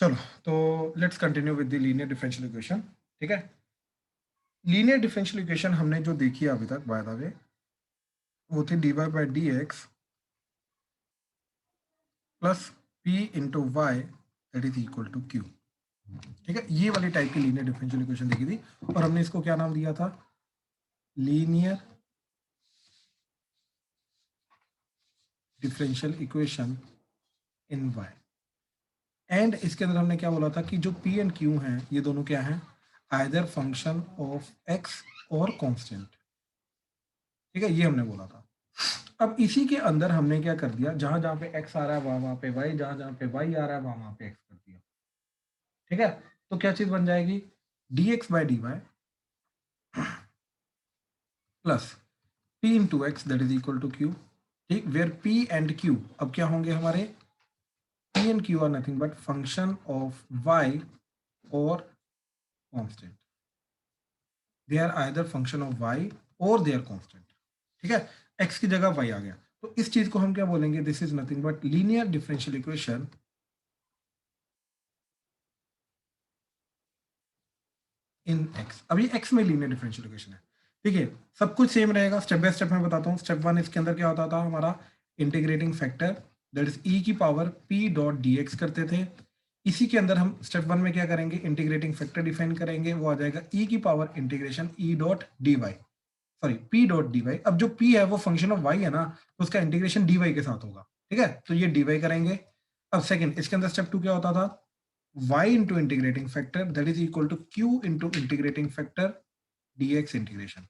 चलो तो let's continue with the linear differential equation. ठीक है, लीनियर डिफरेंशियल इक्वेशन हमने जो देखी है अभी तक बाय द वे वो थी dy by D x plus P into Y that is equal to Q. ठीक है, ये वाली टाइप की लीनियर डिफरेंशियल इक्वेशन देखी थी और हमने इसको क्या नाम दिया था? Linear differential equation in Y. And इसके अंदर हमने क्या बोला था कि जो पी एंड क्यू हैं ये दोनों क्या हैं? आइदर फंक्शन ऑफ एक्स और कांस्टेंट। ठीक है, ये हमने बोला था। अब इसी के अंदर हमने क्या कर दिया, जहां जहां पे x आ रहा है वहां वहां पे y, जहां जहां पे y आ रहा है वहां वहां पे x कर दिया। ठीक है, तो क्या चीज बन जाएगी? dx by D Y plus p into X that is equal to Q. ठीक, वेयर p एंड q अब क्या होंगे हमारे? p and q are nothing but function of y और constant. They are either function of y और they are constant. ठीक है, x की जगह y आ गया, तो इस चीज को हम क्या बोलेंगे? This is nothing but linear differential equation in x। अभी x में लीनियर डिफरेंशियल इक्वेशन है। ठीक है, सब कुछ सेम रहेगा, स्टेप बाय स्टेप मैं बताता हूँ। स्टेप वन, इसके अंदर क्या होता था हमारा? Integrating factor that is e की पावर p डॉट dx करते थे। इसी के अंदर हम स्टेप वन में क्या करेंगे? इंटीग्रेटिंग फैक्टर डिफाइन करेंगे, वो आ जाएगा e की power integration e dot D Y, sorry p dot D Y. अब जो p है वो फंक्शन ऑफ y है ना, तो उसका इंटीग्रेशन dy के साथ होगा। ठीक है, तो ये dy करेंगे। अब सेकंड, इसके अंदर स्टेप टू क्या होता था? y into integrating factor that is equal to q into integrating factor dx integration.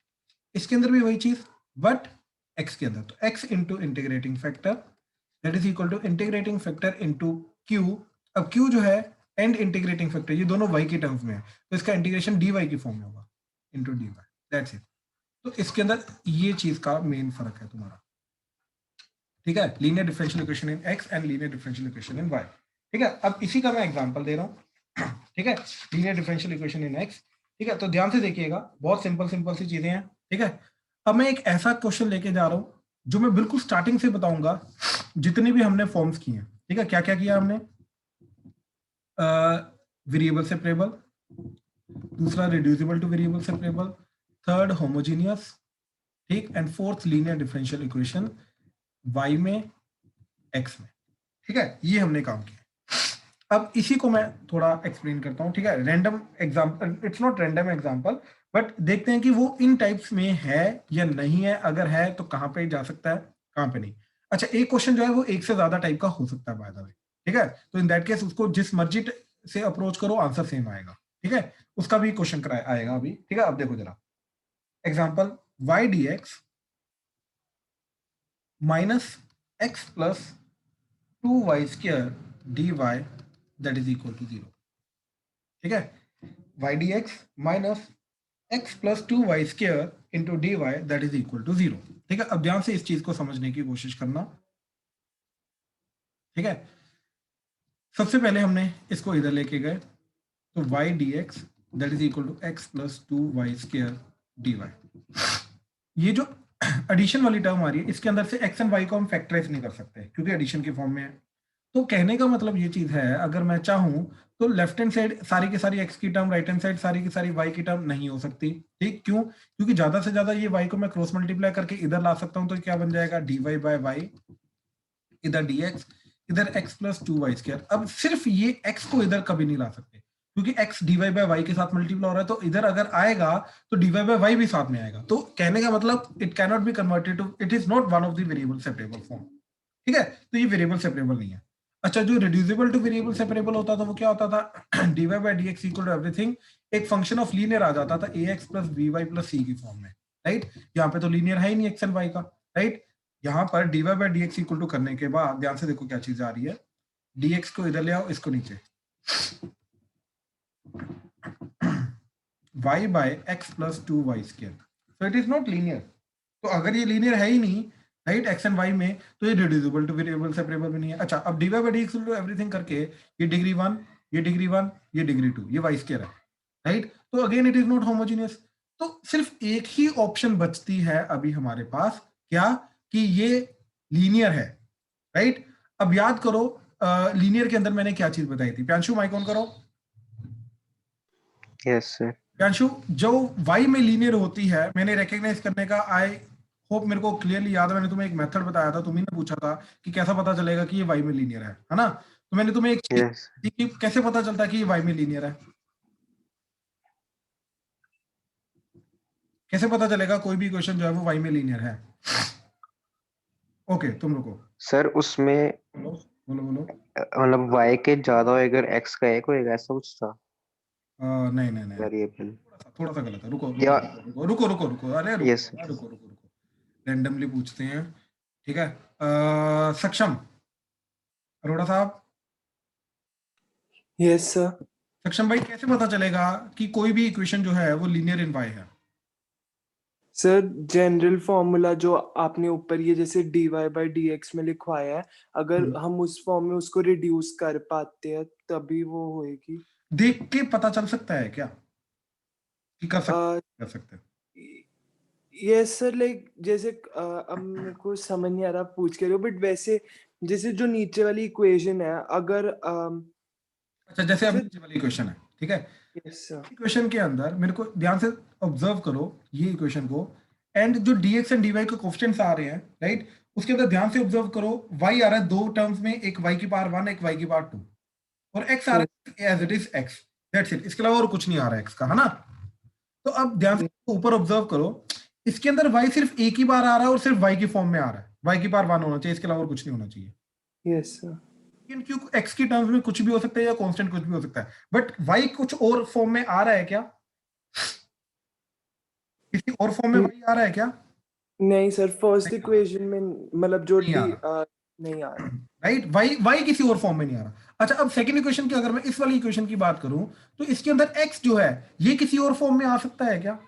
इसके अंदर भी वही चीज बट x के अंदर, तो x into integrating factor that is equal to integrating factor into q। अब q जो है एंड इंटीग्रेटिंग फैक्टर, ये दोनों y की टर्म्स में है, तो इसका इंटीग्रेशन dy की फॉर्म में होगा इंटू dy। That's it. तो इसके अंदर ये चीज का मेन फर्क है तुम्हारा। ठीक है, linear differential equation in x and linear differential equation in y। ठीक है, अब इसी का मैं एग्जांपल दे रहा हूं। ठीक है, लीनियर डिफरेंशियल इक्वेशन इन x। ठीक है, तो ध्यान से देखिएगा, बहुत सिंपल सिंपल सी चीजें हैं। ठीक है, अब मैं एक ऐसा क्वेश्चन लेके जा रहा हूं जो मैं बिल्कुल स्टार्टिंग से बताऊंगा, जितने भी हमने फॉर्म्स किए हैं। ठीक है, क्या क्या किया हमने? वेरिएबल सेपरेबल, दूसरा reducible to variable separable, third homogeneous, ठीक, and fourth linear differential equation y में x में। ठीक है, ये हमने काम किया। अब इसी को मैं थोड़ा एक्सप्लेन करता हूँ। ठीक है, random example, it's not random example, but देखते हैं कि वो इन टाइप्स में है या नहीं है। अगर है तो कहाँ पे जा सकता है, कहाँ पे नहीं। अच्छा, एक क्वेश्चन जो है वो एक से ज्यादा टाइप का हो सकता है बाय द वे। ठीक है, तो इन दैट केस उसको जिस मर्जी से अप्रोच करो आंसर सेम आएगा। ठीक है, उसका भी क्वेश्चन आएगा अभी। ठीक है, अब देखो जरा example, Y D X minus X plus 2y² dy that is equal to 0। ठीक है, y dx minus X plus 2y² into D Y that is equal to 0। ठीक है, अब ध्यान से इस चीज को समझने की कोशिश करना। ठीक है, सबसे पहले हमने इसको इधर लेके गए, तो y dx that is equal to X plus 2y² dy। ये जो एडिशन वाली टर्म आ रही है, इसके अंदर से x एंड y को हम फैक्टराइज नहीं कर सकते क्योंकि एडिशन की फॉर्म में है। तो कहने का मतलब ये चीज है, अगर मैं चाहूं तो लेफ्ट हैंड साइड सारी की सारी x की टर्म, राइट हैंड साइड सारी की सारी y की टर्म नहीं हो सकती। ठीक, क्यों? क्योंकि ज्यादा से ज्यादा ये y को मैं क्रॉस मल्टीप्लाई करके इधर ला सकता हूं, तो क्या बन जाएगा? dy बाय y, इधर dx, इधर x प्लस 2y²। अब सिर्फ ये x को इधर कभी नहीं ला सकते क्योंकि x dy बाय y के साथ मल्टीप्लाई हो रहा है, तो इधर अगर आएगा तो dy बाय y भी साथ में आएगा। तो कहने का मतलब it cannot be converted to, it is not one of the variable separable form. ठीक है, तो ये वेरिएबल सेपरेबल नहीं है। अच्छा, जो रिड्यूसिबल टू वेरिएबल सेपरेबल होता था वो क्या होता था? dy by dx equal to everything, एक फंक्शन ऑफ लीनियर आ जाता था ax plus by plus c की फॉर्म में। राइट, यहाँ पे तो लीनियर है ही नहीं x एंड y का। राइट, यहाँ पर dy by dx equal to करने के बाद ध्यान से देखो क्या चीज आ रही है, dx को इधर ले आओ, इसको नीचे, y by x plus 2y²। So it is not linear. तो अगर ये लीनियर है ही नहीं, राइट, एक्स एंड वाई में, तो ये रिड्यूसिबल टू वेरिएबल सेपरेबल भी नहीं है। अच्छा, अब dy by dx to everything करके ये डिग्री 1, ये डिग्री 1, ये डिग्री 2, ये y² है। राइट, तो again it is not homogeneous. तो सिर्फ एक ही ऑप्शन बचती है अभी हमारे पास, क्या? कि ये लीनियर है। राइट, अब याद करो, लीनियर के अंदर मैंने क्या चीज बताई थी? प्यांशु माइक ऑन करो। Yes sir. प्यांशु, जो y में लीनियर होती है, मैंने रिकॉग्नाइज करने का, आई होप मेरे को क्लियरली याद है, मैंने तुम्हें एक मेथड बताया था, तुम्ही ने पूछा था कि कैसा पता चलेगा कि ये y में लीनियर है ना? तो मैंने तुम्हें एक चीज यस दी कि कैसे पता चलता है कि ये y में लीनियर है, कैसे पता चलेगा कोई भी इक्वेशन जो है वो y में लीनियर है? ओके तुम रुको, सर, उसमें बोलो बोलो बोलो। मतलब y के ज्यादा होएगा अगर x का 1 होएगा, ऐसा कुछ था नहीं नहीं नहीं, वेरिएबल। थोड़ा सा गलत है, रुको या रुको रुको रुको रुको, अरे रुको यस यार, रुको रुको रुको, रैंडमली पूछते हैं, ठीक है? सक्षम, अरोड़ा साहब, यस सर। सक्षम भाई, कैसे पता चलेगा कि कोई भी इक्वेशन जो है वो लीनियर इन y है? सर जनरल फॉर्मूला जो आपने ऊपर ये जैसे dy बाई dx में लिखवाया है, अगर हम उस फॉर्म में उसको रिड्यूस कर पाते हैं तभी वो होएगी। देख के पता चल सकता है क्या कि कर सकते हैं? यस सर, लाइक जैसे अब मेरे को समझ नहीं आ रहा आप पूछ के रहे हो, बट वैसे जैसे जो नीचे वाली इक्वेशन है, अगर अच्छा, जैसे अभी सर नीचे वाली इक्वेशन है, ठीक है? Yes sir. इक्वेशन के अंदर मेरे को ध्यान से ऑब्जर्व करो ये इक्वेशन को, एंड जो dx एंड dy के कोफिशिएंट्स आ रहे हैं, राइट, उसके अंदर ध्यान से ऑब्जर्व करो, y आ रहा है दो टर्म्स में, एक y की पावर 1, एक y की पावर 2, और x आ रहा है as it is x, that's it, इसके अलावा और कुछ नहीं आ रहा है x का, है ना? तो अब ध्यान से ऊपर ऑब्जर्व करो, इसके अंदर y सिर्फ एक ही बार आ रहा है और सिर्फ y की फॉर्म में आ रहा है, y की पावर 1 होना चाहिए, इसके अलावा और कुछ नहीं होना चाहिए। Yes sir. लेकिन क्यों x की टर्म्स में कुछ भी हो सकता है या कांस्टेंट कुछ भी हो सकता है, बट y कुछ और फॉर्म में आ रहा है क्या? किसी और फॉर्म में y आ रहा है क्या? नहीं सर, फर्स्ट इक्वेशन में मतलब जो नहीं आ रहा, नहीं आ रहा। राइट, y किसी और फॉर्म में नहीं आ रहा। अच्छा, अब सेकंड इक्वेशन की अगर मैं इस वाली इक्वेशन की बात करूं, तो इसके अंदर x जो है ये किसी और फॉर्म में आ सकता है क्या?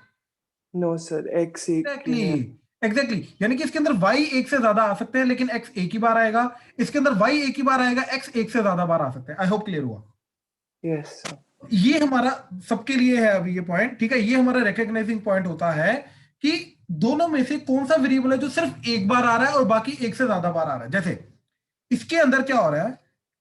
नो सर, x एक ही एग्जैक्टली, में। एग्जैक्टली, यानी कि इसके अंदर y एक से ज्यादा आ सकते हैं, लेकिन x एक ही बार आएगा, इसके अंदर y एक ही बार आएगा, x एक से ज्यादा बार आ सकते हैं। आई होप क्लियर हुआ। Yes sir. ये हमारा सबके लिए है अभी ये पॉइंट, ठीक है? ये हमारा रिकॉग्नाइजिंग पॉइंट होता है कि दोनों में से कौन सा वेरिएबल है जो सिर्फ एक बार आ रहा है और बाकी एक से ज्यादा बार आ रहा है। जैसे इसके अंदर क्या हो रहा है,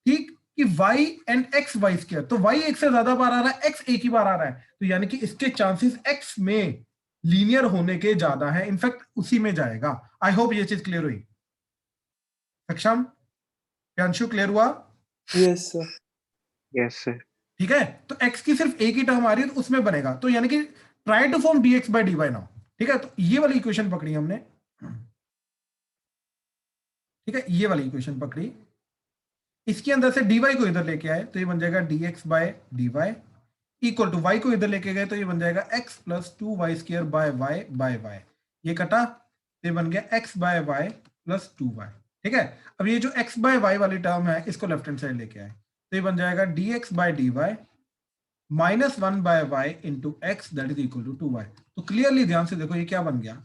ठीक, कि y and x y square, तो y एक से ज्यादा बार आ रहा है, x एक ही बार आ रहा है, तो यानी कि इसके चांसेस x में लीनियर होने के ज्यादा है, इनफैक्ट उसी में जाएगा। आई होप ये चीज क्लियर हुई। सक्षम, प्यांशु, क्लियर हुआ? Yes sir. Yes sir. ठीक है, तो x की सिर्फ एक ही टर्म आ रही है तो उसमें बनेगा, तो यानी कि try to form dx by dy now, ठीक है? तो ये वाली इक्वेशन पकड़ी हमने, ठीक है, ये वाली इक्वेशन पकड़ी, इसके अंदर से dy को इधर लेके आए तो ये बन जाएगा dx by dy, equal to y को इधर लेके गए तो ये बन जाएगा x plus 2y square by y by y, ये कटा तो ये बन गया x by y plus 2y, ठीक है? अब ये जो x बाय y वाली टर्म है इसको लेफ्ट हैंड साइड लेके आए तो ये बन जाएगा dx by dy minus 1 by y into X that is equal to 2y। तो क्लियरली ध्यान से देखो ये क्या बन गया,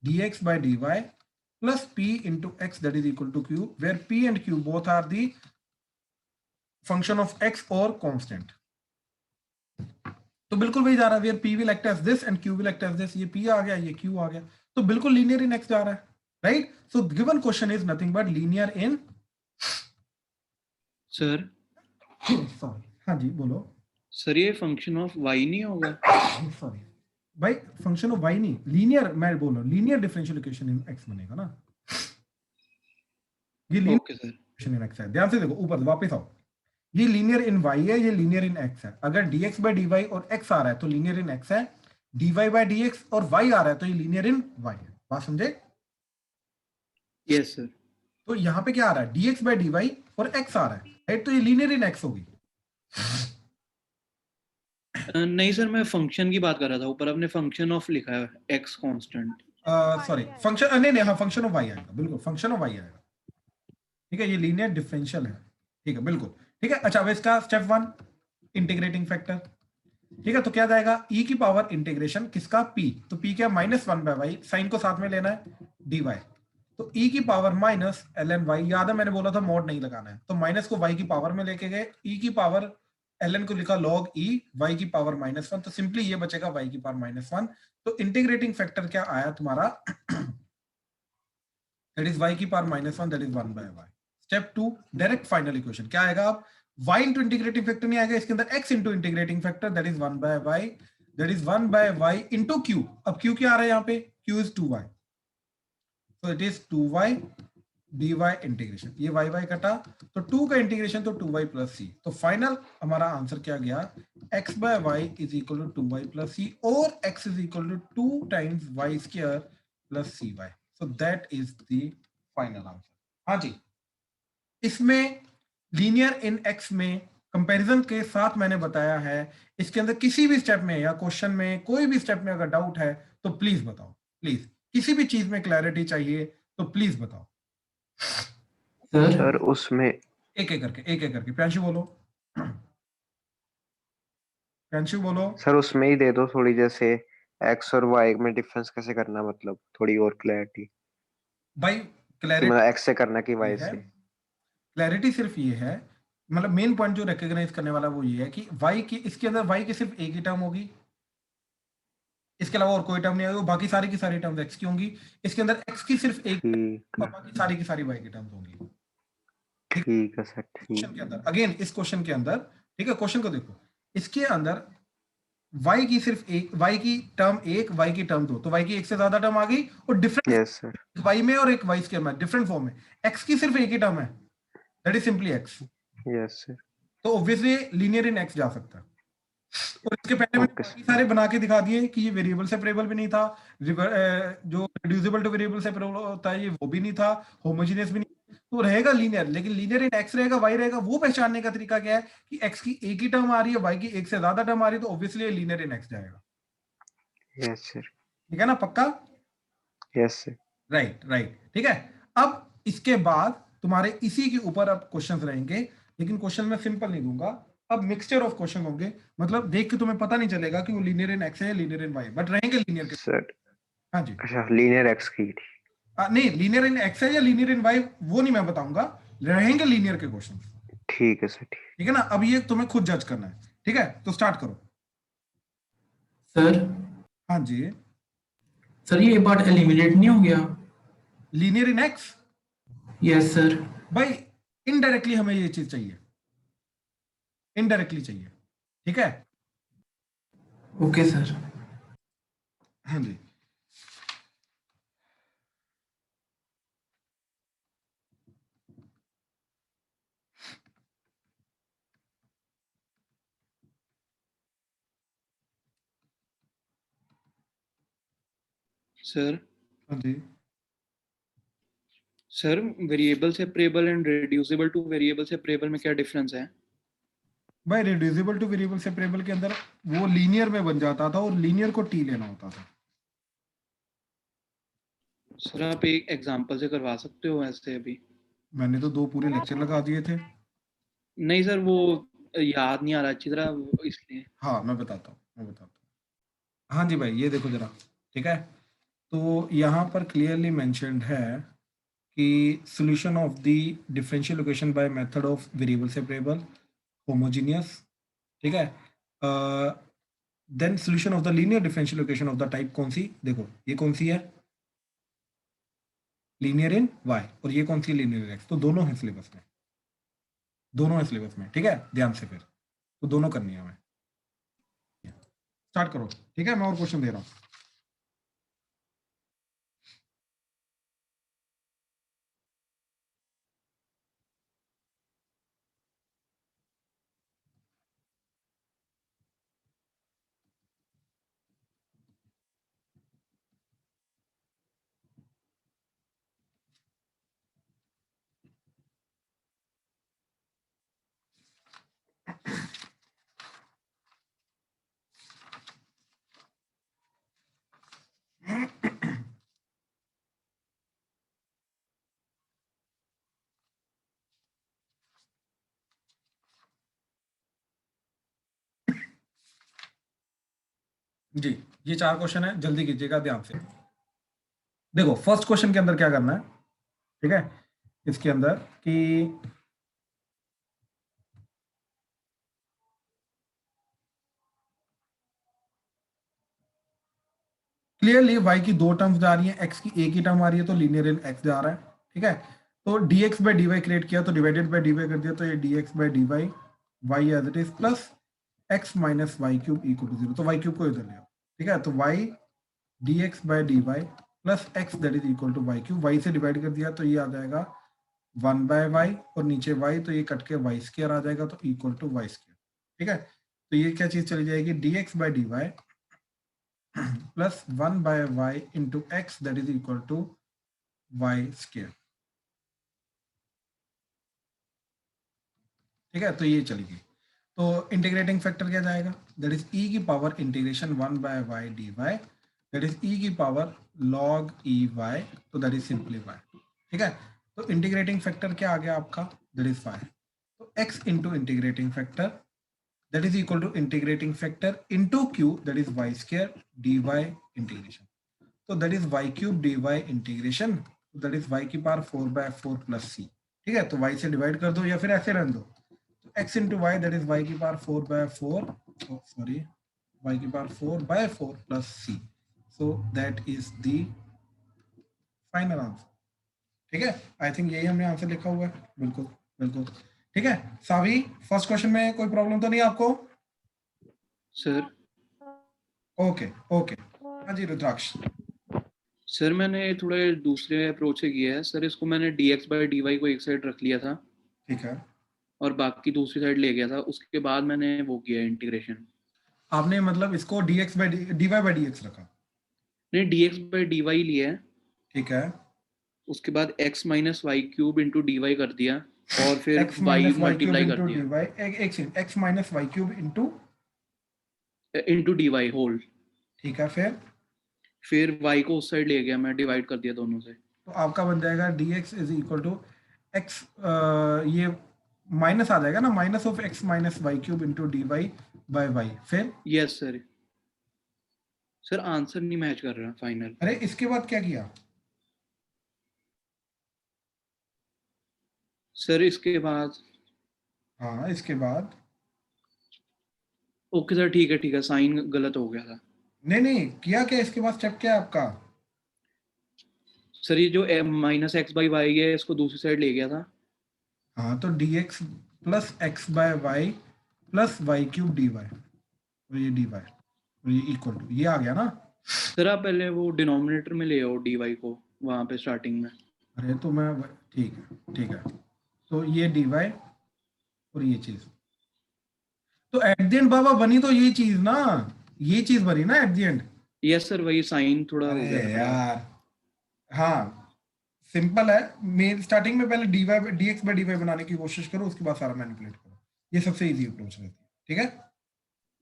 dx by dy plus p into X that is equal to q, where p and q both are the function of x और constant. तो बिल्कुल वही जा रहा है, where p will act as this and q will act as this, ये p आ गया ये q आ गया, तो बिल्कुल लीनियर इन x जा रहा है, right? So given question is nothing but linear in sir. Sorry, हाँ जी बोलो। सर ये फंक्शन ऑफ y नहीं होगा? सॉरी भाई, फंक्शन ऑफ y नहीं, लीनियर मैं बोल रहा हूँ, लीनियर डिफरेंशियल इक्वेशन इन x बनेगा ना, ये linear okay sir. Equation in x है। ध्यान से देखो ऊपर वापस आओ, ये लीनियर इन y है, ये लीनियर इन x है। अगर dx बाय dy और x आ रहा है तो लीनियर इन x है, dy बाय dx और y आ रहा है तो ये लीनियर इन y है। बात समझे? Yes sir. तो यहाँ पे क्या आ रहा है, dx बाय dy और x आ रहा है, राइट? तो ये लीनियर इन x होगी। नहीं सर, मैं फंक्शन की बात कर रहा था, ऊपर आपने फंक्शन ऑफ लिखा है x कांस्टेंट। सॉरी, फंक्शन नहीं नहीं, हाँ फंक्शन ऑफ y आएगा, बिल्कुल फंक्शन ऑफ y आएगा, ठीक है? ये लीनियर डिफरेंशियल है, ठीक है, बिल्कुल ठीक है। अच्छा, अब इसका स्टेप 1 इंटीग्रेटिंग फैक्टर, ठीक है? तो क्या जाएगा, e की पावर इंटीग्रेशन किसका, p, तो p क्या, माइनस 1 बाय y, साइन को साथ में लेना है, dy, तो e की पावर माइनस ln y, याद है मैंने बोला था मॉड नहीं लगाना है, तो माइनस को y की पावर में लेके गए, e की पावर ln को लिखा log e, y की पावर माइनस 1, तो सिंपली ये बचेगा y की पावर माइनस 1। तो इंटीग्रेटिंग फैक्टर क्या आया तुम्हारा, दैट इज y की power minus 1, that is 1 by y। Step 2 direct final equation क्या आएगा? अब y इंटू इंटीग्रेटिंग फैक्टर नहीं आएगा इसके अंदर, x into integrating factor that is 1 by y, that is 1 by y into q। अब q क्या आ रहा है यहाँ पे? q is 2y, so it is 2y dy integration, ये y y कटा तो 2 का इंटीग्रेशन तो 2y प्लस c। तो फाइनल हमारा आंसर क्या गया? x by y is equal to 2y plus c और x is equal to 2 times y square plus cy। So that is the final answer. हाँ जी, इसमें लीनियर इन x में comparison के साथ मैंने बताया है। इसके अंदर किसी भी स्टेप में या क्वेश्चन में कोई भी स्टेप में अगर डाउट है तो प्लीज बताओ, प्लीज किसी भी चीज में क्लैरिटी चाहिए तो प्लीज बताओ। सर उसमें एक एक करके प्यांशु बोलो, प्यांशु बोलो। सर उसमें ही दे दो थोड़ी, जैसे x और y में डिफरेंस कैसे करना, मतलब थोड़ी और क्लैरिटी भाई कि क्लैरिटी मतलब x से करना कि y है, से। क्लैरिटी सिर्फ ये है, मतलब मेन पॉइंट जो रिकॉग्नाइज करने वाला वो ये है कि y की, इसके अंदर y की सिर्फ एक ही टर्म होगी, इसके अलावा और कोई टर्म नहीं आएगी, बाकी सारी की सारी टर्म्स x की होंगी। इसके अंदर x की सिर्फ एक ठीक और बाकी सारी की सारी y की टर्म्स होंगी। ठीक है सर, क्वेश्चन ठीक। के अंदर अगेन, इस क्वेश्चन के अंदर, ठीक है, क्वेश्चन को देखो, इसके अंदर y की सिर्फ एक, y की टर्म एक, y की टर्म दो, तो y की एक से ज्यादा टर्म आ गई और डिफरेंस यस सर, y में और एक y स्क्वायर में डिफरेंट फॉर्म में। x की सिर्फ एक ही टर्म है, that is simply x, yes sir. तो ऑब्वियसली लीनियर इन x जा सकता है। और इसके पहले मैंने ओके बाकी सर। सारे बना के दिखा दिए कि ये वेरिएबल सेपरेबल भी नहीं था, जो रिड्यूसिबल टू वेरिएबल सेपरेबल होता है ये वो भी नहीं था, होमोजेनियस भी नहीं, तो रहेगा लीनियर। लेकिन लीनियर इन x रहेगा, y रहेगा, वो पहचानने का तरीका क्या है कि x की एक ही टर्म आ रही है, y की एक से ज्यादा टर्म आ रही है, तो ऑब्वियसली लीनियर इन x जाएगा। यस सर, ठीक है ना, पक्का? Yes sir. राइट राइट, ठीक है। अब इसके बाद तुम्हारे इसी के ऊपर अब क्वेश्चंस रहेंगे, लेकिन क्वेश्चन मैं सिंपल नहीं दूंगा, अब मिक्सचर ऑफ क्वेश्चन होंगे, मतलब देख के तुम्हें पता नहीं चलेगा कि वो लीनियर इन एक्स है या लीनियर इन वाई, बट रहेंगे लीनियर के। सर हाँ जी, अच्छा, लीनियर x की थी। नहीं लीनियर इन एक्स है या लीनियर इन वाई वो नहीं मैं बताऊंगा, रहेंगे लीनियर के क्वेश्चन। ठीक है सर, ठीक। ठीक है ना, अब ये तुम्हें खुद जज करना है। ठीक है, तो स्टार्ट करो। सर हाँ जी, सर ये पार्ट एलिमिनेट नहीं हो गया? लीनियर इन एक्स, यस सर। भाई इनडायरेक्टली हमें ये चीज चाहिए, इनडायरेक्टली चाहिए। ठीक है, ओके सर। हाँ जी, सर हाँ जी, sir variable separable and reducible to variable separable में क्या डिफरेंस है? भाई रिड्यूसिबल टू वेरिएबल सेपरेबल के अंदर वो लीनियर में बन जाता था और लीनियर को टी लेना होता था। सर आप एक एग्जांपल से करवा सकते हो ऐसे अभी? मैंने तो 2 पूरे लेक्चर लगा दिए थे। नहीं सर, वो याद नहीं आ रहा अच्छी तरह, इसलिए। हाँ मैं बताता हूँ। हाँ जी भाई, ये देखो जरा, ठीक है, तो यहाँ पर क्लियरली मेंशन्ड है कि solution of the differential equation by method of variable separable homogeneous. ठीक है, then solution of the linear differential equation of the type कौन सी, देखो ये कौन सी है, लीनियर इन वाई, और ये कौन सी लीनियर इन एक्स, तो दोनों है सिलेबस में, दोनों है सिलेबस में। ठीक है, ध्यान से, फिर तो दोनों करनी है हमें। स्टार्ट करो, ठीक है, मैं और क्वेश्चन दे रहा हूँ। जी, ये 4 क्वेश्चन है, जल्दी कीजिएगा ध्यान से। देखो फर्स्ट क्वेश्चन के अंदर क्या करना है, ठीक है, इसके अंदर कि क्लियरली y की 2 टर्म्स जा रही हैं, x की एक ही टर्म आ रही है, तो लीनियर इन x जा रहा है। ठीक है, तो dx by dy क्रिएट किया तो डिवाइडेड बाय dy कर दिया, तो ये dx by dy y as it is plus x minus Y cube equal to 0, तो y क्यूब को इधर ले आओ, ठीक है। तो y dx by dy plus x that is equal to y cube, y से डिवाइड कर दिया तो ये आ जाएगा 1 बाय y और नीचे y, तो ये कट के y स्क्वायर आ जाएगा, तो इक्वल टू y स्क्वायर, ठीक है। तो ये क्या चीज चली जाएगी, dx by dy plus 1 by y into x that is equal to y square, ठीक है। तो ये चली गई। तो इंटीग्रेटिंग फैक्टर क्या जाएगा, दैट इज e की power integration 1 by y dy that is e की पावर log e y, तो दैट इज सिंपली y, ठीक है। तो इंटीग्रेटिंग फैक्टर क्या आ गया आपका, दैट इज y। तो x into integrating factor that is equal to integrating factor into q that is y square dy integration, तो that is y cube dy integration, that is y की power 4 by 4 plus c, ठीक है। तो y से divide कर दो या फिर ऐसे रहने दो, तो x into Y that is y की पावर 4 बाय 4, सॉरी y की power 4 by 4 plus c, so that is the final answer, ठीक है। आई थिंक यही हमने आंसर लिखा हुआ है, बिल्कुल बिल्कुल, ठीक है। सावी, फर्स्ट क्वेश्चन में कोई प्रॉब्लम तो नहीं आपको? सर ओके ओके, हाँ जी रुद्राक्ष। सर मैंने थोड़े दूसरे अप्रोच से किया है सर, इसको मैंने dx by dy को एक साइड रख लिया था ठीक है, और बाकी दूसरी साइड ले गया था, उसके बाद मैंने वो किया इंटीग्रेशन। आपने मतलब इसको dx by dy by dx रखा, नहीं, dx by dy लिया है, ठीक है। उसके बाद x minus Y cube into D Y कर दिया और फिर x y minus Y cube multiply कर इंटू दिया dy, एक second, x minus Y cube into D Y whole, ठीक है। फिर y को उस साइड ले गया मैं, डिवाइड कर दिया दोनों से। तो आपका बन जाएगा dx is equal to x, ये माइनस आ जाएगा ना, minus of x minus Y cube into D Y by Y, फिर यस सर। सर आंसर नहीं मैच कर रहा फाइनल। अरे इसके बाद क्या किया? सर इसके बाद, हाँ इसके बाद, ओके सर ठीक है, साइन गलत हो गया था। नहीं किया क्या, इसके बाद स्टेप क्या है आपका? सर ये जो माइनस एक्स बाई वाई है इसको दूसरी साइड ले गया था। हाँ तो dx plus x by Y plus Y cube D Y, और ये डी वाई और ये इक्वल टू, ये आ गया ना। सर आप पहले वो डिनोमिनेटर में ले आओ डी वाई को, वहां पे स्टार्टिंग में। अरे तो मैं, ठीक है, तो ये डी वाई और ये चीज, तो एट द एंड बाबा बनी तो ये चीज ना, ये चीज बनी ना at the end. Yes sir, वही साइन थोड़ा हो अरे गया था। यार हाँ सिंपल है, मेन स्टार्टिंग में पहले D Y dx by dy बनाने की कोशिश करो, उसके बाद सारा मैनिपुलेट करो, ये सबसे इजी अप्रोच रहती है, ठीक है।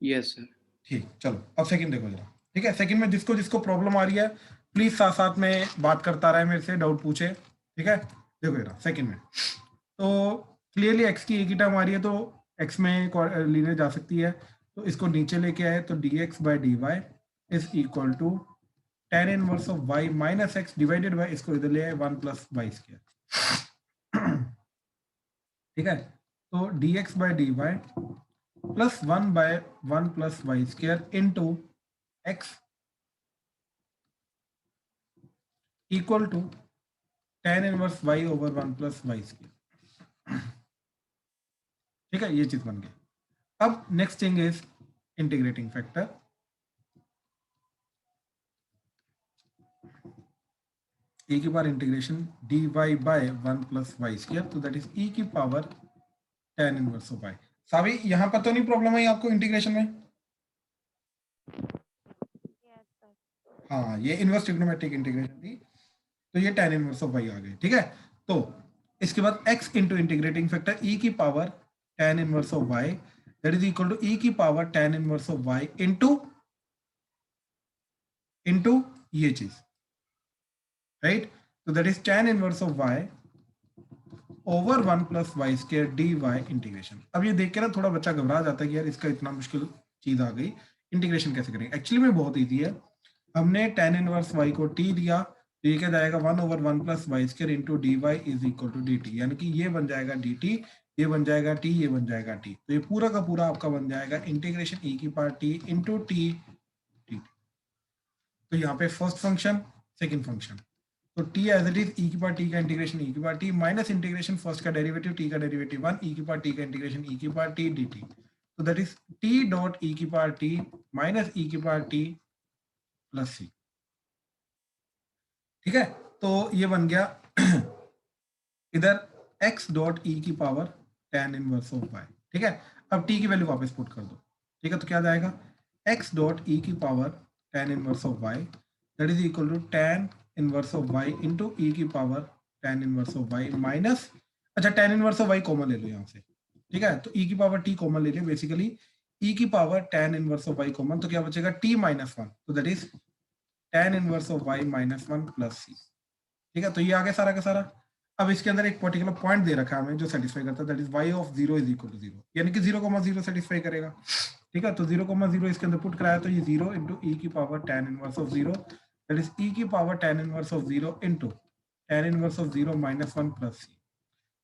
Yes sir. ठीक, चलो अब सेकंड देखो जरा, ठीक है। सेकंड में जिसको जिसको प्रॉब्लम आ रही है प्लीज साथ साथ में बात करता रहे, मेरे से डाउट पूछे, ठीक है। देखो जरा सेकंड में, तो क्लियरली x की एक ही टर्म आ रही है, तो x में लीनियर जा सकती है, तो इसको नीचे लेके आए, तो dx by dy is equal to tan inverse of y minus x divided by, इसको इधर ले आए 1 प्लस वाई स्क्वायर, ठीक है। तो dx by dy plus 1 by 1 plus Y square into x equal to tan inverse y over 1 plus Y square, ठीक है। ये चीज बन गई। अब next thing is integrating factor, e की power integration dy by 1 plus Y square, तो that is e की power tan inverse of y। Savi यहाँ पर तो नहीं प्रॉब्लम है आपको इंटीग्रेशन में? हाँ ये इनवर्स ट्रिग्नोमेट्रिक इंटीग्रेशन थी, तो ये tan इनवर्स ऑफ y आ गई, ठीक है। तो इसके बाद x into integrating factor e की power tan inverse of y that is equal to e की power tan inverse of y into ये चीज, राइट। तो that is tan inverse of y over 1 plus Y square dy integration. अब ये देख के ना थोड़ा बच्चा घबरा जाता है कि यार इसका इतना मुश्किल चीज आ गई, इंटीग्रेशन कैसे करेंगे। एक्चुअली में बहुत ईजी है, हमने tan इनवर्स y को t दिया, तो ये क्या जाएगा 1 over 1 plus Y square into D Y is equal to D T, यानी कि ये बन जाएगा डी टी, ये बन जाएगा t, ये बन जाएगा t, तो ये पूरा का पूरा आपका बन जाएगा इंटीग्रेशन e की power t into t t. तो यहाँ पे फर्स्ट फंक्शन सेकेंड फंक्शन, तो t as it is e की पावर t का इंटीग्रेशन e की power t minus integration first का डेरिवेटिव t का डेरिवेटिव 1 e की पावर t का इंटीग्रेशन e की पावर t dt, तो that is t dot e की पावर t माइनस e की पावर t प्लस c। ठीक है, तो ये बन गया इधर x डॉट e की power tan inverse of y। ठीक है, अब t की वैल्यू वापस पुट कर दो। ठीक है, तो क्या जाएगा x डॉट e की power tan inverse of y that is equal to tan inverse of y into e की power tan inverse of y minus, अच्छा tan inverse of y common ले लो यहाँ से। ठीक है, तो e की पावर t कॉमन ले लो, बेसिकली e की power tan inverse of y common, तो क्या बचेगा t माइनस 1, तो that is tan inverse of y minus 1 plus c। ठीक है, तो ये आ गया सारा का सारा। अब इसके अंदर एक पर्टिकुलर पॉइंट दे रखा है हमें जो सेटिस्फाई करता है, that is y of 0 is equal to 0, यानी कि 0,0 सेटिस्फाई करेगा। ठीक है, तो 0,0 इसके अंदर पुट कराया, तो ये 0 इंटू ई की power tan inverse of 0 that is e की power tan inverse of 0 into tan inverse of 0 minus 1 plus c।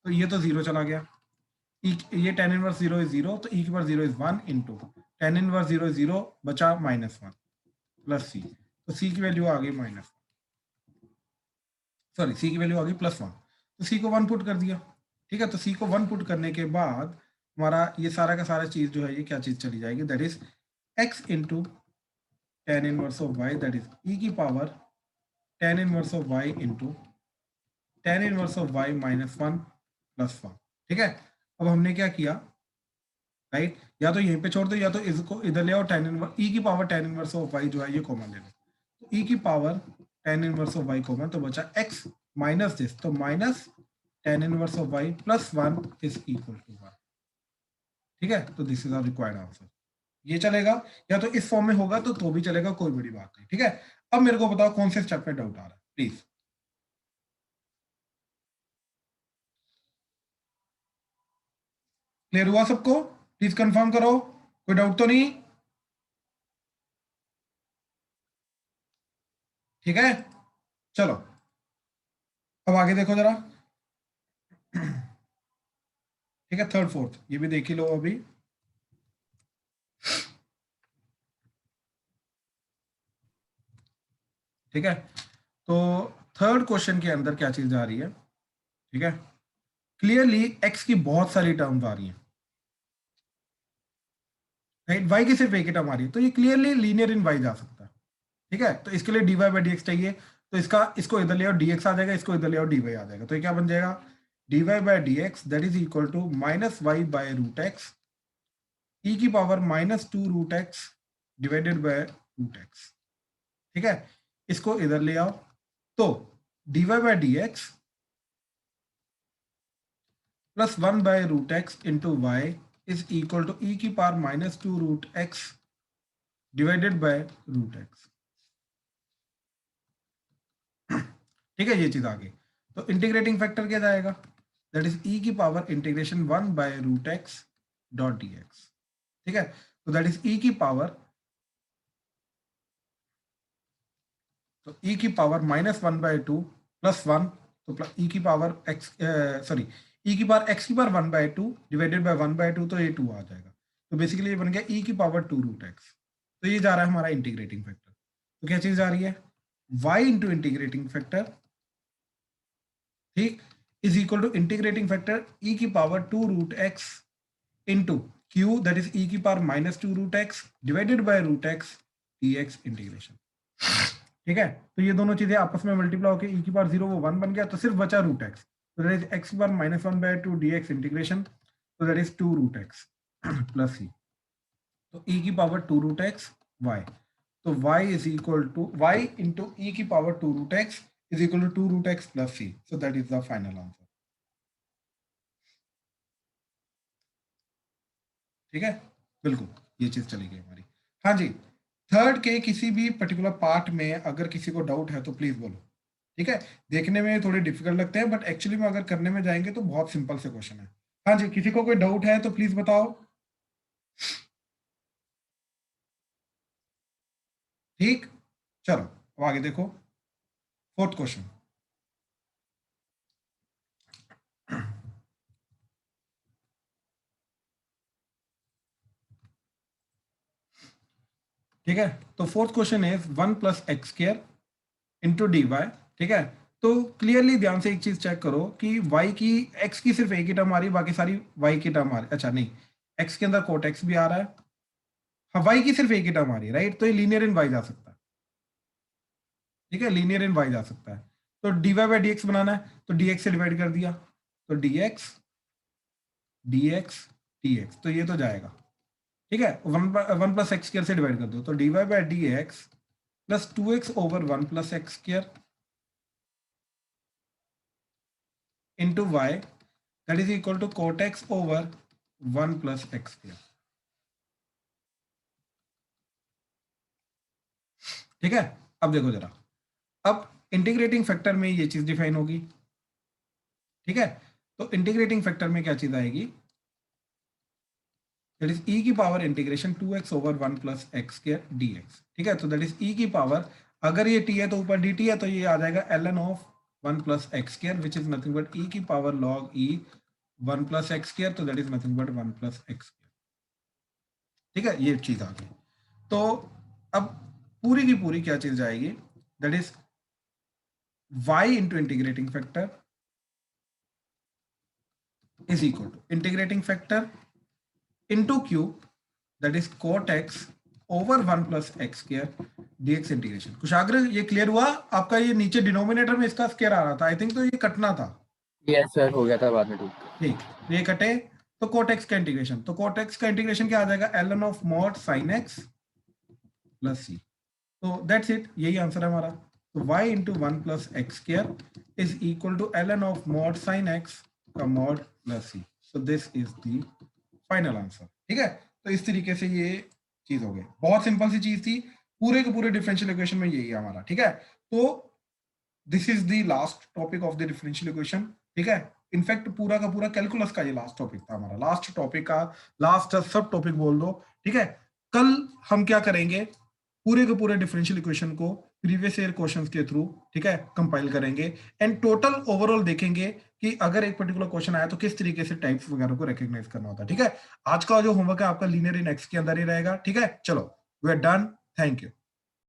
तो ये तो 0 चला गया, ये tan इनवर्स 0 इज 0, तो e की power 0 is 1 into tan inverse 0 is 0 बचा माइनस 1 प्लस c, तो c की वैल्यू आ गई माइनस, सॉरी c की वैल्यू आ गई प्लस 1, तो c को 1 पुट कर दिया। ठीक है, तो c को 1 पुट करने के बाद हमारा ये सारा का सारा चीज जो है ये क्या चीज चली जाएगी, that is x into tan inverse of y that is e की power tan inverse of y into tan inverse of y minus 1 plus 1। ठीक है, अब हमने क्या किया, राइट, या तो यहीं पे छोड़ दो या तो इसको इधर ले आओ, tan इनवर्स e की power tan inverse of y जो है ये कॉमन ले लो, तो e की power tan inverse of y common, तो बचा x माइनस दिस, तो minus tan inverse of y plus 1 is equal to 1। ठीक है, तो this is our required answer. ये चलेगा, या तो इस फॉर्म में होगा तो भी चलेगा, कोई बड़ी बात नहीं। ठीक है, अब मेरे को बताओ कौन से स्टेप में डाउट आ रहा है, प्लीज। क्लियर हुआ सबको? प्लीज कंफर्म करो, कोई डाउट तो नहीं? ठीक है, चलो अब आगे देखो जरा। ठीक है, थर्ड फोर्थ ये भी देख ही लो अभी। ठीक है, तो थर्ड क्वेश्चन के अंदर क्या चीज आ रही है, ठीक है, क्लियरली x की बहुत सारी टर्म्स आ रही हैं, राइट, y की सिर्फ एक ही टर्म आ रही है, तो ये क्लियरली लीनियर इन y जा सकता है। ठीक है, तो इसके लिए dy बाई डी चाहिए, तो इसको इधर ले आओ dx आ जाएगा, इसको इधर ले आओ dy आ जाएगा, तो ये क्या बन जाएगा dy by D x that is equal to minus y by root x e की power minus 2 root x divided by root x. ठीक है, इसको इधर ले आओ, तो dy by D x plus 1 by root x into y is equal to e की power minus 2 root x divided by root x. ठीक है, ये चीज आ गई, तो इंटीग्रेटिंग फैक्टर क्या जाएगा, दैट इज ई की power integration 1 by root x dot d x. ठीक है, तो दैट इज ई की पावर, तो ई की पावर माइनस 1 बाय 2 प्लस 1, तो ई की पावर एक्स, सॉरी ई की पावर एक्स की power 1 by 2 divided by 1 by 2, तो ये 2 आ जाएगा, तो बेसिकली ये बन गया ई की पावर 2 रूट एक्स। तो ये जा रहा है हमारा इंटीग्रेटिंग फैक्टर, तो क्या चीज जा रही है y इंटू इंटीग्रेटिंग फैक्टर, ठीक, is equal to integrating factor e की power 2 root x into q that is e की power minus 2 root x divided by root x d x integration. ठीक है, तो ये दोनों चीजें आपस में मल्टीप्लाई होकर ई की पावर 0 वो 1 बन गया, तो सिर्फ बचा रूट एक्स, तो दैट इज एक्स की power minus 1 by 2 d x integration, तो that is 2 root x plus c, तो ई की पावर 2 रूट एक्स वाई, तो y is equal to y into e की power 2 root x is equal to 2 root x plus c, so that is the final answer. ठीक है, बिल्कुल ये चीज चली गई हमारी। हाँ जी, थर्ड के किसी भी पर्टिकुलर पार्ट में अगर किसी को डाउट है तो प्लीज बोलो। ठीक है, देखने में थोड़े डिफिकल्ट लगते हैं बट एक्चुअली में अगर करने में जाएंगे तो बहुत सिंपल से क्वेश्चन है। हाँ जी, किसी को कोई डाउट है तो प्लीज बताओ। ठीक, चलो अब आगे देखो, फोर्थ क्वेश्चन। ठीक है, तो fourth question is 1 plus x square into D y. ठीक है, तो क्लियरली ध्यान से एक चीज चेक करो कि y की x की सिर्फ एक ही टर्म आ रही है, बाकी सारी y की टर्म आ रही है। अच्छा नहीं, x के अंदर कोट x भी आ रहा है, हाँ y की सिर्फ एक ही टर्म आ रही है, राइट। तो ये लीनियर इन y जा सकता है, ठीक है, लीनियर इन y जा सकता है। तो dy बाई dx बनाना है तो dx से डिवाइड कर दिया, तो dx dx, तो ये तो जाएगा, ठीक है। 1 प्लस एक्स स्क्वायर से डिवाइड कर दो, तो dy by dx plus 2x over 1 plus x square into y that is equal to cot x over 1 plus x square, ठीक है। अब देखो जरा, अब इंटीग्रेटिंग फैक्टर में ये चीज डिफाइन होगी, ठीक है। तो इंटीग्रेटिंग फैक्टर में क्या चीज आएगी, दैट इज e की power integration 2x over 1 plus x square dx, ठीक है। तो दैट इज e की पावर, अगर ये t है तो ऊपर dt है, तो ये आ जाएगा ln of 1 plus x square which is nothing but e की power log e 1 plus x square, तो that is nothing but 1 plus x square, ठीक है। ये चीज आ गई। तो अब पूरी की पूरी क्या चीज जाएगी, that is y into integrating factor is equal to integrating factor into cube that is cot x over 1 plus x square dx integration. Kushagra ये क्लियर हुआ आपका? ये नीचे डिनोमिनेटर में इसका स्क्वायर आ रहा था, आई थिंक, तो ये कटना था। यस सर, हो गया था बाद में, ठीक। ठीक, ये कटे तो cot x का इंटीग्रेशन, तो cot x का इंटीग्रेशन क्या आ जाएगा, ln of mod sin x plus c, तो दैट्स इट, यही आंसर है हमारा। तो y into 1 plus x square is equal to ln of mod sin x का mod plus c, so this is the final answer, ठीक है। तो इस तरीके से ये चीज हो गई, बहुत सिंपल सी चीज थी, पूरे के पूरे डिफरेंशियल इक्वेशन में यही है हमारा, ठीक है। तो this is the last topic of the differential equation, ठीक है। इनफैक्ट पूरा का पूरा कैलकुलस का ये लास्ट टॉपिक था हमारा, लास्ट टॉपिक का लास्ट सब टॉपिक बोल दो, ठीक है। कल हम क्या करेंगे, पूरे के पूरे डिफरेंशियल इक्वेशन को प्रीवियस ईयर क्वेश्चंस के थ्रू, ठीक है, कंपाइल करेंगे एंड टोटल ओवरऑल देखेंगे कि अगर एक पर्टिकुलर क्वेश्चन आया तो किस तरीके से टाइप्स वगैरह को रिकॉग्नाइज करना होता है, ठीक है। आज का जो होमवर्क है आपका लीनियर इन एक्स के अंदर ही रहेगा, ठीक है। चलो, we are done, thank you.